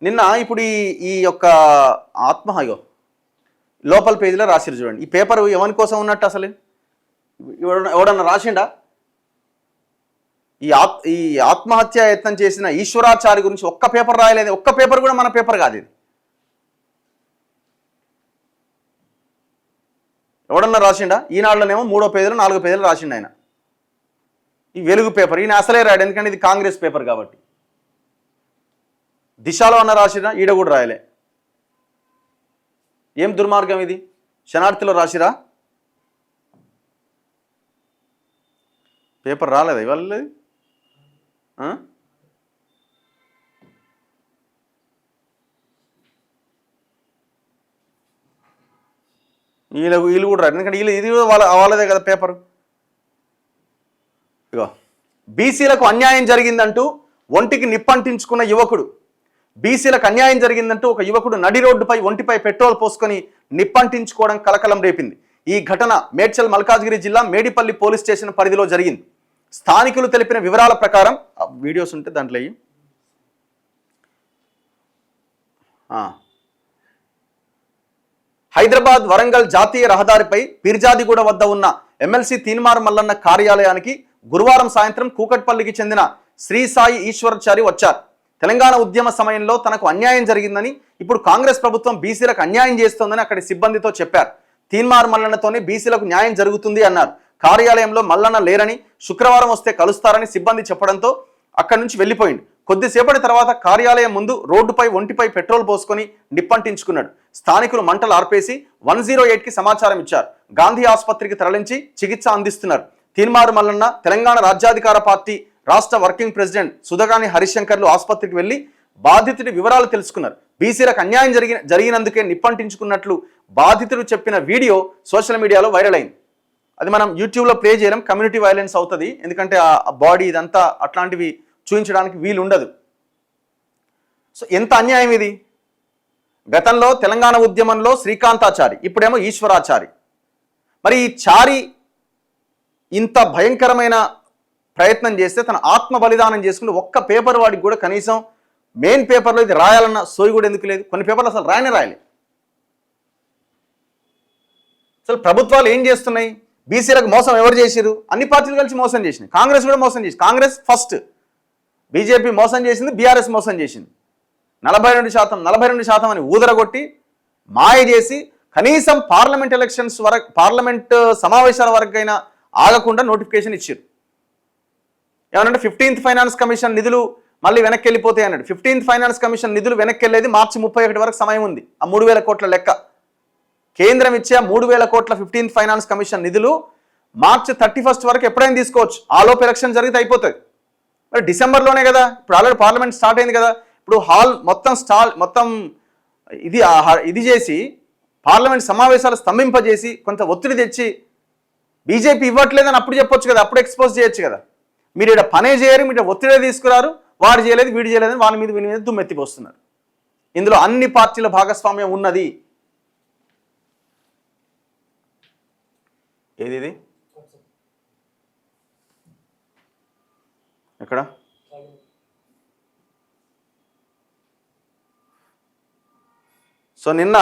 నిన్న ఇప్పుడు ఈ యొక్క ఆత్మహత్య లోపల పేజీలో రాసిరు చూడండి. ఈ పేపర్ ఎవరి కోసం ఉన్నట్టు అసలు ఎవడన్నా రాసిండా? ఈ ఆత్మహత్య యత్నం చేసిన ఈశ్వరాచారి గురించి ఒక్క పేపర్ రాయలేదు. ఒక్క పేపర్ కూడా మన పేపర్ కాదు ఇది. ఎవడన్నా రాసిండా? ఈనాడులోనేమో 3వ పేజీలో 4వ పేజీలో రాసిండు ఆయన. ఈ వెలుగు పేపర్ ఈయన అసలే రాడు, ఎందుకంటే ఇది కాంగ్రెస్ పేపర్ కాబట్టి. దిశలో అన్న రాసిరా, ఈడ కూడా రాయలే. ఏం దుర్మార్గం ఇది? శనార్థిలో రాసిరా, పేపర్ రాలేదా ఇవాళ? వీళ్ళు కూడా రాదు, ఎందుకంటే ఇది వాళ్ళదే కదా పేపర్. ఇగో, బీసీలకు అన్యాయం జరిగిందంటూ ఒంటికి నిప్పంటించుకున్న యువకుడు. బీసీలకు అన్యాయం జరిగిందంటూ ఒక యువకుడు నడి రోడ్డుపై ఒంటిపై పెట్రోల్ పోసుకొని నిప్పంటించుకోవడం కలకలం రేపింది. ఈ ఘటన మేడ్చల్ మల్కాజ్గిరి జిల్లా మేడిపల్లి పోలీస్ స్టేషన్ పరిధిలో జరిగింది. స్థానికులు తెలిపిన వివరాల ప్రకారం, వీడియోస్ ఉంటే దాంట్లో హైదరాబాద్ వరంగల్ జాతీయ రహదారిపై పిర్జాదిగూడ వద్ద ఉన్న ఎమ్మెల్సీ తీన్మార్ మల్లన్న కార్యాలయానికి గురువారం సాయంత్రం కూకట్పల్లికి చెందిన శ్రీ సాయి ఈశ్వరాచారి వచ్చారు. తెలంగాణ ఉద్యమ సమయంలో తనకు అన్యాయం జరిగిందని, ఇప్పుడు కాంగ్రెస్ ప్రభుత్వం బీసీలకు అన్యాయం చేస్తోందని అక్కడి సిబ్బందితో చెప్పారు. తీన్మార్ మల్లన్నతోనే బీసీలకు న్యాయం జరుగుతుంది అన్నారు. కార్యాలయంలో మల్లన్న లేరని, శుక్రవారం వస్తే కలుస్తారని సిబ్బంది చెప్పడంతో అక్కడి నుంచి వెళ్ళిపోయింది. కొద్దిసేపటి తర్వాత కార్యాలయం ముందు రోడ్డుపై ఒంటిపై పెట్రోల్ పోసుకొని నిప్పంటించుకున్నాడు. స్థానికులు మంటలు ఆర్పేసి 108కి సమాచారం ఇచ్చారు. గాంధీ ఆసుపత్రికి తరలించి చికిత్స అందిస్తున్నారు. తీన్మార్ మల్లన్న తెలంగాణ రాజ్యాధికార పార్టీ రాష్ట్ర వర్కింగ్ ప్రెసిడెంట్ సుధగాని హరిశంకర్లు ఆసుపత్రికి వెళ్లి బాధితుడి వివరాలు తెలుసుకున్నారు. బీసీలకు అన్యాయం జరిగినందుకే నిప్పంటించుకున్నట్లు బాధితుడు చెప్పిన వీడియో సోషల్ మీడియాలో వైరల్ అయింది. అది మనం యూట్యూబ్లో ప్లే చేయలేం, కమ్యూనిటీ వైలెన్స్ అవుతుంది. ఎందుకంటే ఆ బాడీ ఇదంతా అట్లాంటివి చూపించడానికి వీలు ఉండదు. సో ఎంత అన్యాయం ఇది! గతంలో తెలంగాణ ఉద్యమంలో శ్రీకాంతాచారి, ఇప్పుడేమో ఈశ్వరాచారి. మరి ఈ చారి ఇంత భయంకరమైన ప్రయత్నం చేస్తే తన ఆత్మ బలిదానం చేసుకుంటే ఒక్క పేపర్ వాడికి కూడా కనీసం మెయిన్ పేపర్లో ఇది రాయాలన్న సోయి కూడా ఎందుకు లేదు? కొన్ని పేపర్లు అసలు రాయలే. అసలు ప్రభుత్వాలు ఏం చేస్తున్నాయి? బీసీలకు మోసం ఎవరు చేసిరు? అన్ని పార్టీలు కలిసి మోసం చేసినాయి. కాంగ్రెస్ కూడా మోసం చేసింది. కాంగ్రెస్ ఫస్ట్, బీజేపీ మోసం చేసింది, బీఆర్ఎస్ మోసం చేసింది. 42% అని ఊదరగొట్టి మాయ చేసి కనీసం పార్లమెంట్ ఎలక్షన్స్ వరకు, పార్లమెంట్ సమావేశాల వరకైనా ఆగకుండా నోటిఫికేషన్ ఇచ్చారు. ఏమనంటే 15th ఫైనాన్స్ కమిషన్ నిధులు మళ్ళీ వెనక్కి వెళ్ళిపోతాయి అన్నాడు. 15th ఫైనాన్స్ కమిషన్ నిధులు వెనక్కి వెళ్ళేది మార్చి 31 వరకు సమయం ఉంది. ఆ 3000 కోట్ల లెక్క కేంద్రం ఇచ్చే 3000 కోట్ల 15th ఫైనాన్స్ కమిషన్ నిధులు మార్చి 31 వరకు ఎప్పుడైనా తీసుకోవచ్చు. ఆలోపు ఎలక్షన్ జరిగితే అయిపోతుంది. మరి డిసెంబర్లోనే కదా, ఇప్పుడు ఆల్రెడీ పార్లమెంట్ స్టార్ట్ అయింది కదా. ఇప్పుడు హాల్ మొత్తం ఇది చేసి పార్లమెంట్ సమావేశాలు స్తంభింపజేసి కొంత ఒత్తిడి తెచ్చి బీజేపీ ఇవ్వట్లేదని అప్పుడు చెప్పొచ్చు కదా, అప్పుడు ఎక్స్పోజ్ చేయొచ్చు కదా. మీరు ఇక్కడ పనే చేయరు, మీరు ఒత్తిడే తీసుకురారు, వాడు చేయలేదు వీడు చేయలేదని వీని మీద దుమ్మెత్తిపోస్తున్నారు. ఇందులో అన్ని పార్టీల భాగస్వామ్యం ఉన్నది. ఏది ఇది ఎక్కడ? సో నిన్న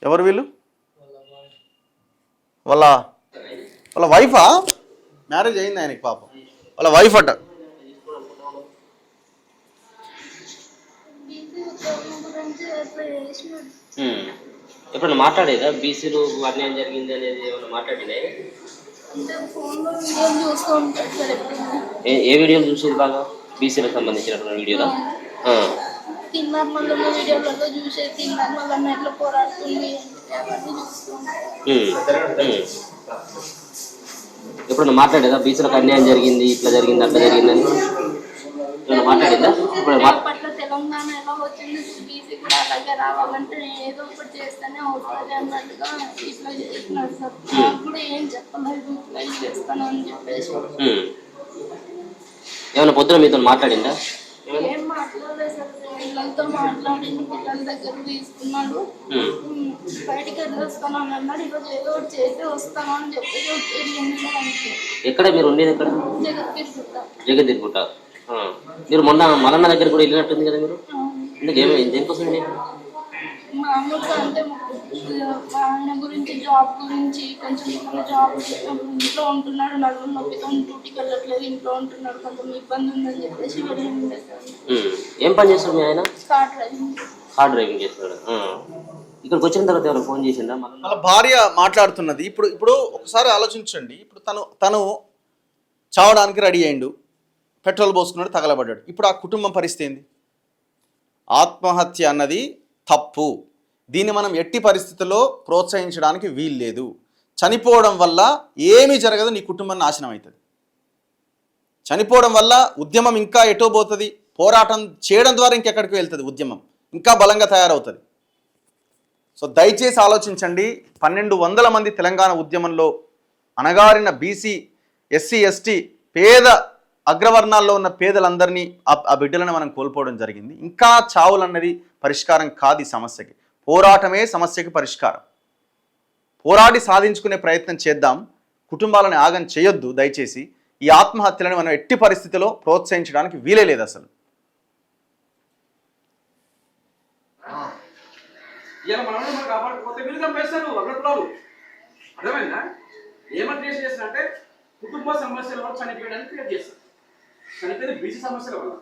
ఎవరు వీళ్ళు? వాళ్ళ వైఫా? మ్యారేజ్ అయింది ఆయనకి పాపం. వాళ్ళ వైఫ్ అట. ఎప్పుడన్నా మాట్లాడేదా బీసీలు అన్యాయం జరిగింది అనేది? ఏమన్నా మాట్లాడినాయి? ఏ వీడియోలు చూసేది బాగా? బీసీలకు సంబంధించినటువంటి వీడియోలా? ఎప్పుడన్నా మాట్లాడేదా బీసీలకు అన్యాయం జరిగింది, ఇట్లా జరిగింది, అట్లా జరిగిందని ఏమన్నా మాట్లాడిందా? తెలంగాణ ఎలా వచ్చింది, బీసీ కూడా అలాగే రావాలంటే ఏదో ఒకటి చేస్తేనే అవుతుంది అన్నట్టుగా ఇట్లా చేస్తున్నాడు సార్. నాకు కూడా ఏం చెప్పలేదు, ఇట్లా చేస్తాను అని చెప్పేసి. ఏమన్నా పొద్దున మీతో మాట్లాడిందా? ఏం మాట్లాడలేదు సార్. పిల్లలతో మాట్లాడి పిల్లల దగ్గర తీసుకున్నాడు. బయటికి వెళ్ళొస్తాను అని అన్నాడు. ఈరోజు ఏదో ఒకటి చేసి వస్తాను అని చెప్పేసి వెళ్ళింది. ఎక్కడ మీరు ఉండేది? ఎక్కడ? జగదీర్పుట. మీరు మొన్న మరణ దగ్గర కూడా వెళ్ళినట్టుంది కదా మీరు? దేనికోసం అండి? మామూలుగా అంటే ఆయన గురించి జాబ్ గురించి కొంచెం జాబ్ ఇంట్లో ఉంటున్నాడు, నడుము నొప్పితో డ్యూటీకి వెళ్ళట్లేదు, ఇంట్లో ఉంటున్నాడు, కొంచెం ఇబ్బంది ఉందని చెప్పేసి వెళ్ళింది. ఏం పని చేస్తాడు మీ ఆయన? కార్ డ్రైవింగ్ చేస్తాడు. ఇక్కడికి వచ్చిన తర్వాత ఎవరు ఫోన్ చేసిందా? వాళ్ళ భార్య మాట్లాడుతున్నది. ఇప్పుడు ఒకసారి ఆలోచించండి. ఇప్పుడు తను చావడానికి రెడీ అయ్యిండు, పెట్రోల్ పోసుకున్నాడు, తగలబడ్డాడు. ఇప్పుడు ఆ కుటుంబం పరిస్థితి ఏంది? ఆత్మహత్య అన్నది తప్పు. దీన్ని మనం ఎట్టి పరిస్థితుల్లో ప్రోత్సహించడానికి వీల్లేదు. చనిపోవడం వల్ల ఏమీ జరగదు, నీ కుటుంబం నాశనం అవుతుంది. చనిపోవడం వల్ల ఉద్యమం ఇంకా ఎటో పోతుంది. పోరాటం చేయడం ద్వారా ఇంకెక్కడికి వెళ్తుంది, ఉద్యమం ఇంకా బలంగా తయారవుతుంది. సో దయచేసి ఆలోచించండి. 1200 మంది తెలంగాణ ఉద్యమంలో అణగారిన బీసీ, ఎస్సీ, ఎస్టీ, పేద అగ్రవర్ణాల్లో ఉన్న పేదలందరినీ ఆ బిడ్డలను మనం కోల్పోవడం జరిగింది. ఇంకా చావులన్నది పరిష్కారం కాదు ఈ సమస్యకి. పోరాటమే సమస్యకి పరిష్కారం. పోరాడి సాధించుకునే ప్రయత్నం చేద్దాం. కుటుంబాలను ఆగం చేయొద్దు దయచేసి. ఈ ఆత్మహత్యలను మనం ఎట్టి పరిస్థితిలో ప్రోత్సహించడానికి వీలే లేదు అసలు. అంటే కుటుంబ సమస్యల వల్ల చనిపోయడానికి క్రియేట్ చేస్తారు. చనిపోయిన బీసీ సమస్యల వల్ల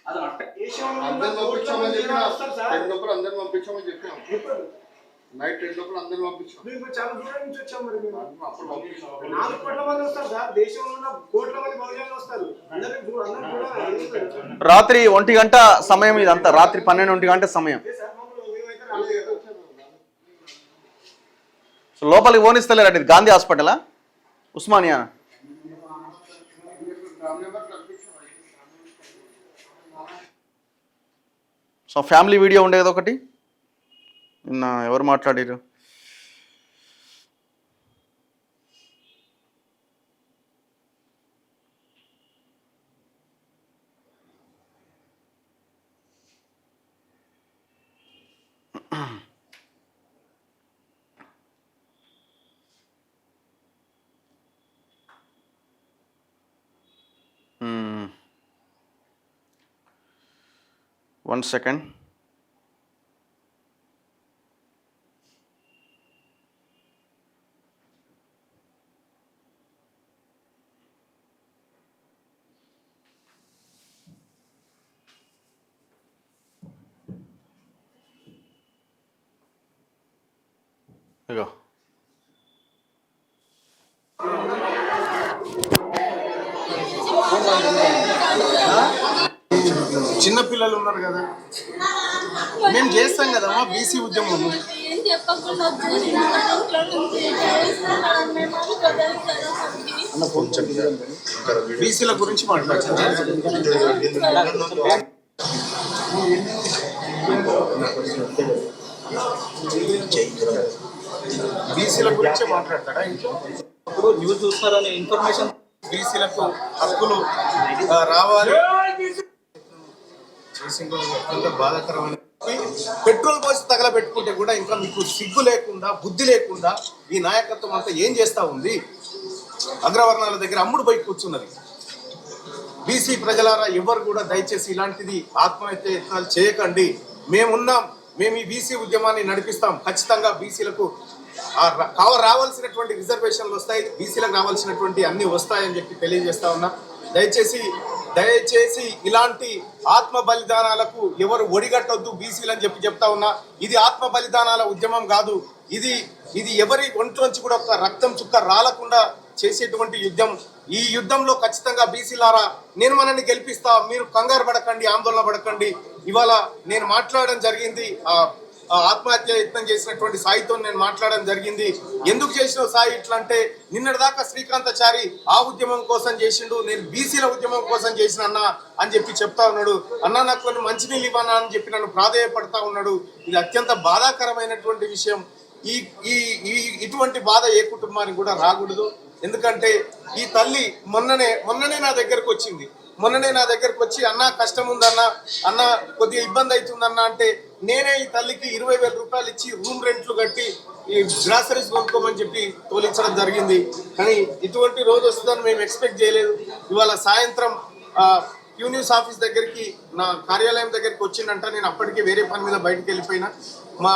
అది అందరూ పంపించామని చెప్పాం. నైట్ 10 లోపల అందరూ పంపించాం. చాలా దూరం నుంచి వచ్చాం. మరి 4 కోట్ల మంది వస్తారు సార్. దేశంలో ఉన్న కోట్ల మంది బహుజనులు వస్తారు. రాత్రి 1 గంట సమయం ఇదంతా. రాత్రి 12 గంట సమయం. లోపలికి పోనిస్తలేరండి. ఇది గాంధీ హాస్పిటలా, ఉస్మానియా? సో ఫ్యామిలీ వీడియో ఉండేది ఒకటి. నిన్న ఎవరు మాట్లాడారు? One second. There you go. చిన్న పిల్లలు ఉన్నారు కదా, మేము చేస్తాం కదమ్మా బీసీ ఉద్యమం. బీసీల గురించి మాట్లాడుతున్నాం. బీసీల గురించి మాట్లాడతాడా? ఇప్పుడు న్యూస్ చూస్తారనే ఇన్ఫర్మేషన్ బీసీలకు హక్కులు రావాలి అత్యంత బాధాకరమైన. పెట్రోల్ పోసి తగలబెట్టుకుంటే కూడా ఇంకా మీకు సిగ్గు లేకుండా, బుద్ధి లేకుండా ఈ నాయకత్వం అంతా ఏం చేస్తూ ఉంది? అగ్రవర్ణాల దగ్గర అమ్ముడు పోయి కూర్చున్నది. బీసీ ప్రజలారా ఎవరు కూడా దయచేసి ఇలాంటిది ఆత్మహత్య యత్నాలు చేయకండి. మేమున్నాం, మేము ఈ బీసీ ఉద్యమాన్ని నడిపిస్తాం. ఖచ్చితంగా బీసీలకు రావాల్సినటువంటి రిజర్వేషన్లు వస్తాయి, బీసీలకు రావాల్సినటువంటి అన్ని వస్తాయని చెప్పి తెలియజేస్తా ఉన్నా. దయచేసి ఇలాంటి ఆత్మ బలిదానాలకు ఎవరు ఒడిగట్టొద్దు బీసీలు అని చెప్తా ఉన్నా. ఇది ఆత్మ బలిదానాల ఉద్యమం కాదు. ఇది ఎవరి ఒంట్లోంచి కూడా ఒక రక్తం చుక్క రాలకుండా చేసేటువంటి యుద్ధం. ఈ యుద్ధంలో ఖచ్చితంగా బీసీలారా నేను మనల్ని గెలిపిస్తా, మీరు కంగారు పడకండి, ఆందోళన పడకండి. ఇవాళ నేను మాట్లాడడం జరిగింది, ఆత్మహత్య యత్నం చేసినటువంటి సాయితో నేను మాట్లాడడం జరిగింది. ఎందుకు చేసినావు సాయి ఇట్లా అంటే, నిన్నటిదాకా శ్రీకాంతాచారి ఆ ఉద్యమం కోసం చేసిండు, నేను బీసీల ఉద్యమం కోసం చేసిన అన్న అని చెప్పి చెప్తా ఉన్నాడు. అన్న నాకు కొన్ని మంచినీళ్ళు ఇవ్వనా అని చెప్పి నన్ను ప్రాధేయపడతా ఉన్నాడు. ఇది అత్యంత బాధాకరమైనటువంటి విషయం. ఇటువంటి బాధ ఏ కుటుంబానికి కూడా రాకూడదు. ఎందుకంటే ఈ తల్లి మొన్ననే నా దగ్గరకు వచ్చింది. మొన్ననే నా దగ్గరకు వచ్చి అన్న కష్టం ఉందన్న, అన్న కొద్దిగా ఇబ్బంది అవుతుందన్న అంటే నేనే ఈ తల్లికి 20,000 రూపాయలు ఇచ్చి రూమ్ రెంట్లు కట్టి ఈ గ్రాసరీస్ కొనుక్కోమని చెప్పి తోలించడం జరిగింది. కానీ ఇటువంటి రోజు వస్తుందని మేము ఎక్స్పెక్ట్ చేయలేదు. ఇవాళ సాయంత్రం న్యూస్ ఆఫీస్ దగ్గరికి, నా కార్యాలయం దగ్గరికి వచ్చిందంట. నేను అప్పటికే వేరే పని మీద బయటకు వెళ్ళిపోయినా. మా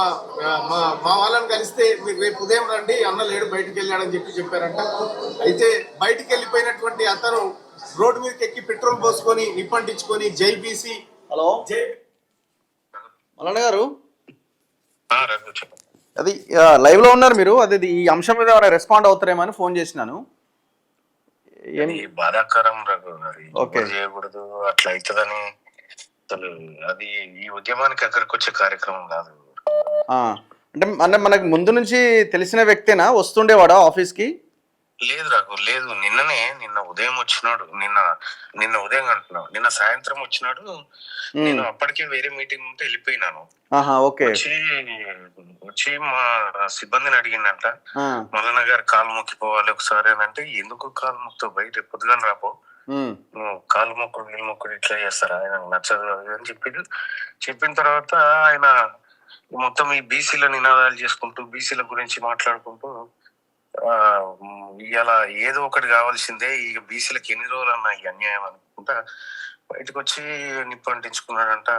మా మా వాళ్ళని కలిస్తే మీరు రేపు ఉదయం రండి, అన్న లేడు బయటకు వెళ్ళాడని చెప్పారంట. అయితే బయటికి వెళ్ళిపోయినటువంటి అతను రోడ్డు మీదకి ఎక్కి పెట్రోల్ పోసుకొని నిప్పంటించుకొని జై బీసీ. హలో మల్లన్న గారు, అది లైవ్ లో ఉన్నారు మీరు. అది ఈ అంశం మీద రెస్పాండ్ అవుతారేమో అని ఫోన్ చేసినాను. ఏమి బాధాకరం రఘు, చేయకూడదు అట్లా అవుతుందని. అసలు అది ఈ ఉద్యమానికి అక్కడికి వచ్చే కార్యక్రమం కాదు. అంటే మనకు ముందు నుంచి తెలిసిన వ్యక్తేనా, వస్తుండేవాడా ఆఫీస్ కి? లేదు రఘు, లేదు. నిన్న ఉదయం వచ్చినాడు. నిన్న ఉదయం అంటున్నావు, నిన్న సాయంత్రం వచ్చినాడు. నేను అప్పటికే వేరే మీటింగ్ ఉంటే వెళ్ళిపోయినాను. వచ్చి మా సిబ్బందిని అడిగిందంట, మల్లన్న గారు కాలు మొక్కిపోవాలి ఒకసారి అని. అంటే ఎందుకు కాలు మొక్కుతావు, బయట పొద్దుగాని రాపో, నువ్వు కాలు మొక్కుడు నీళ్ళు మొక్కుడు ఇట్లా చేస్తారా, ఆయన నచ్చదు అని చెప్పిన తర్వాత ఆయన మొత్తం ఈ బీసీల నినాదాలు చేసుకుంటూ బీసీల గురించి మాట్లాడుకుంటూ ఇలా ఏదో ఒకటి కావాల్సిందే, ఇక బీసీలకు ఎన్ని రోజులు అన్నా ఈ అన్యాయం అనుకుంటా బయటకు వచ్చి నిప్పు అంటించుకున్నాడంట.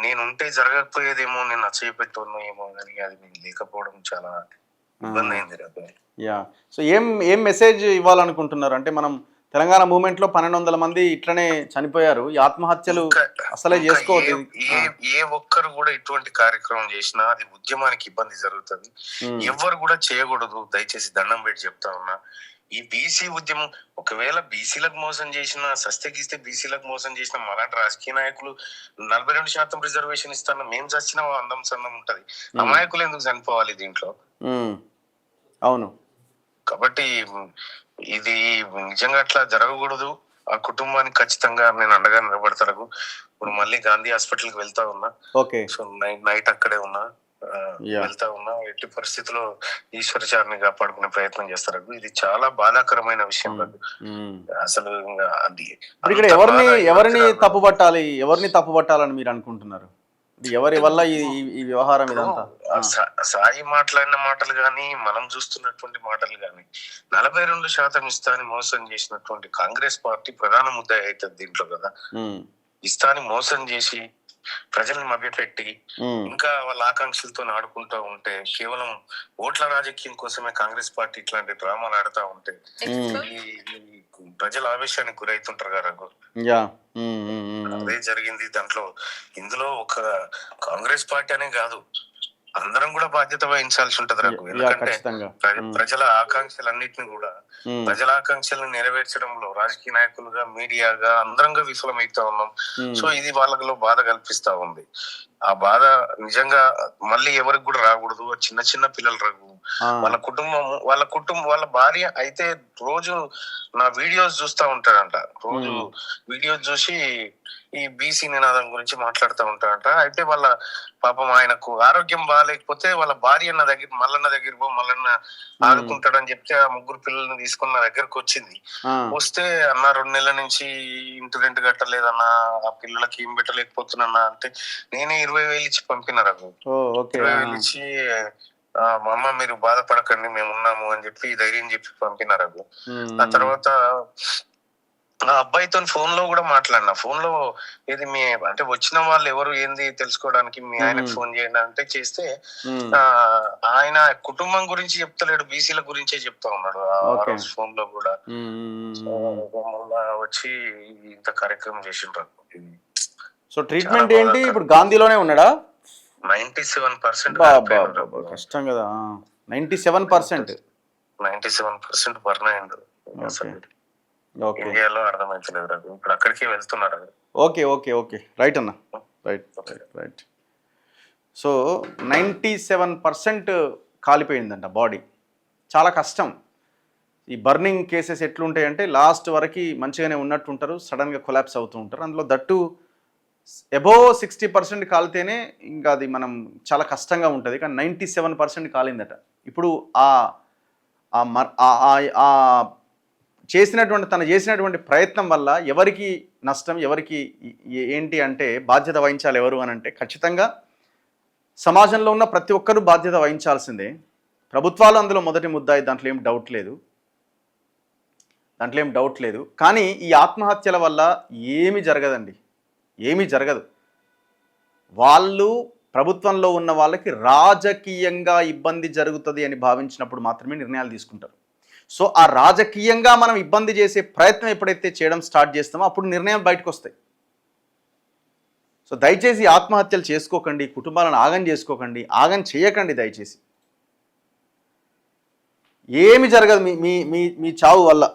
నేనుంటే జరగకపోయేదేమో, నేను నచ్చపెట్టుకున్నా ఏమో కానీ అది లేకపోవడం చాలా ఇబ్బంది అయింది. సో ఏం మెసేజ్ ఇవ్వాలనుకుంటున్నారు? అంటే మనం తెలంగాణ మూవ్మెంట్ లో 1,200 మంది ఇట్లనే చనిపోయారు. ఈ ఆత్మహత్యలు అసలే చేసుకోవద్దు. ఏ ఒక్కరు కూడా ఇటువంటి కార్యక్రమం చేసినా అది ఉద్యమానికి ఇబ్బంది జరుగుతుంది. ఎవరు కూడా చేయకూడదు. దయచేసి దండం పెట్టి చెప్తా ఉన్నా. ఈ బీసీ ఉద్యమం ఒకవేళ బీసీలకు మోసం చేసిన, సస్తగిస్తే బీసీలకు మోసం చేసిన మలాంటి రాజకీయ నాయకులు 42% రిజర్వేషన్ ఇస్తాను, మేము చచ్చిన అందం సందం ఉంటది. అమాయకులు ఎందుకు చనిపోవాలి దీంట్లో? అవును. కాబట్టి ఇది నిజంగా అట్లా జరగకూడదు. ఆ కుటుంబానికి ఖచ్చితంగా నేను అండగా నిలబడతాను. ఇప్పుడు మళ్ళీ గాంధీ హాస్పిటల్ కి వెళ్తా ఉన్నా. సో నైట్ అక్కడే ఉన్నా, వెళ్తా ఉన్నా. ఎట్టి పరిస్థితిలో ఈశ్వరచారిని కాపాడుకునే ప్రయత్నం చేస్తారు. ఇది చాలా బాధాకరమైన విషయం. అసలు అది ఇక్కడ ఎవరిని తప్పుపట్టాలని మీరు అనుకుంటున్నారు? ఎవరి వల్ల ఈ వ్యవహారం ఇదంతా? సాయి మాట్లాడిన మాటలు గాని, మనం చూస్తున్నటువంటి మాటలు గాని, 42% ఇస్తాని మోసం చేసినటువంటి కాంగ్రెస్ పార్టీ ప్రధాన ముద్ద అవుతుంది దీంట్లో కదా. ఇస్తాని మోసం చేసి ప్రజల్ని మభ్యపెట్టి ఇంకా వాళ్ళ ఆకాంక్షలతో ఆడుకుంటూ ఉంటే, కేవలం ఓట్ల రాజకీయం కోసమే కాంగ్రెస్ పార్టీ ఇట్లాంటి డ్రామాలు ఆడుతూ ఉంటే ప్రజల ఆవేశానికి గురవుతుంటారు కదా. అదే జరిగింది దాంట్లో. ఇందులో ఒక కాంగ్రెస్ పార్టీ అనే కాదు, అందరం కూడా బాధ్యత వహించాల్సి ఉంటది నాకు. ఎందుకంటే ప్రజల ఆకాంక్షలన్నిటిని కూడా, ప్రజల ఆకాంక్షలను నెరవేర్చడంలో రాజకీయ నాయకులుగా, మీడియాగా అందరంగా విఫలమైతా ఉన్నాం. సో ఇది వాళ్ళలో బాధ కల్పిస్తా ఉంది. ఆ బాధ నిజంగా మళ్ళీ ఎవరికి కూడా రాకూడదు. చిన్న చిన్న పిల్లలు రాకు, వాళ్ళ భార్య అయితే రోజు నా వీడియోస్ చూస్తా ఉంటాడంట. రోజు వీడియోస్ చూసి ఈ బీసీ నినాదం గురించి మాట్లాడుతూ ఉంటాడంట. అయితే వాళ్ళ పాపం ఆయనకు ఆరోగ్యం బాగాలేకపోతే వాళ్ళ భార్య మల్లన్న దగ్గర మల్లన్న ఆదుకుంటాడని చెప్తే ఆ 3 పిల్లల్ని తీసుకున్న దగ్గరకు వచ్చింది. వస్తే అన్న 2 నెలల నుంచి ఇంటి రెంట్ కట్టలేదన్నా, ఆ పిల్లలకి ఏం పెట్టలేకపోతున్నా అంటే నేనే 20,000 ఇచ్చి పంపిన రఘు. 20,000 ఇచ్చి మా అమ్మ మీరు బాధపడకండి మేము ఉన్నాము అని చెప్పి ధైర్యం చెప్పి పంపినారు. ఆ తర్వాత ఆ అబ్బాయితో ఫోన్ లో కూడా మాట్లాడినా. ఫోన్ లో ఏది మీ అంటే వచ్చిన వాళ్ళు ఎవరు ఏంది తెలుసుకోవడానికి మీ ఆయనకు ఫోన్ చేయండి అంటే చేస్తే ఆయన కుటుంబం గురించి చెప్తలేడు, బీసీల గురించే చెప్తా ఉన్నాడు ఆ రోజు ఫోన్ లో కూడా. వచ్చి ఇంత కార్యక్రమం చేసిండ్రు. సో ట్రీట్మెంట్ ఏంటి ఇప్పుడు? గాంధీలోనే ఉన్నాడా? 97% కష్టం కదా. 97% బర్న్ అయ్యిండు. ఇండియాలో అర్థమైతలేదు. ఇప్పుడు అక్కడికి వెళ్తున్నారు. ఓకే రైట్ అన్న, రైట్. సో 97% కాలిపోయిందంట బాడీ. చాలా కష్టం. ఈ బర్నింగ్ కేసెస్ ఎట్లుంటాయంటే లాస్ట్ వరకు మంచిగానే ఉన్నట్టుంటారు, సడన్గా కొలాప్స్ అవుతూ ఉంటారు. అందులో దట్టు అబోవ్ 60% కాలితేనే ఇంకా అది మనం చాలా కష్టంగా ఉంటుంది. కానీ 97% కాలిందట. ఇప్పుడు ఆ తను చేసినటువంటి ప్రయత్నం వల్ల ఎవరికి నష్టం, ఎవరికి ఏంటి అంటే బాధ్యత వహించాలి ఎవరు అని అంటే ఖచ్చితంగా సమాజంలో ఉన్న ప్రతి ఒక్కరూ బాధ్యత వహించాల్సిందే. ప్రభుత్వాలు అందులో మొదటి ముద్దాయి, దాంట్లో ఏం డౌట్ లేదు. కానీ ఈ ఆత్మహత్యల వల్ల ఏమీ జరగదండి, ఏమీ జరగదు. వాళ్ళు ప్రభుత్వంలో ఉన్న వాళ్ళకి రాజకీయంగా ఇబ్బంది జరుగుతుంది అని భావించినప్పుడు మాత్రమే నిర్ణయాలు తీసుకుంటారు. సో ఆ రాజకీయంగా మనం ఇబ్బంది చేసే ప్రయత్నం ఎప్పుడైతే చేయడం స్టార్ట్ చేస్తామో అప్పుడు నిర్ణయాలు బయటకు వస్తాయి. సో దయచేసి ఆత్మహత్యలు చేసుకోకండి, కుటుంబాలను ఆగం చేసుకోకండి, ఆగం చేయకండి. దయచేసి ఏమి జరగదు మీ మీ మీ చావు వల్ల.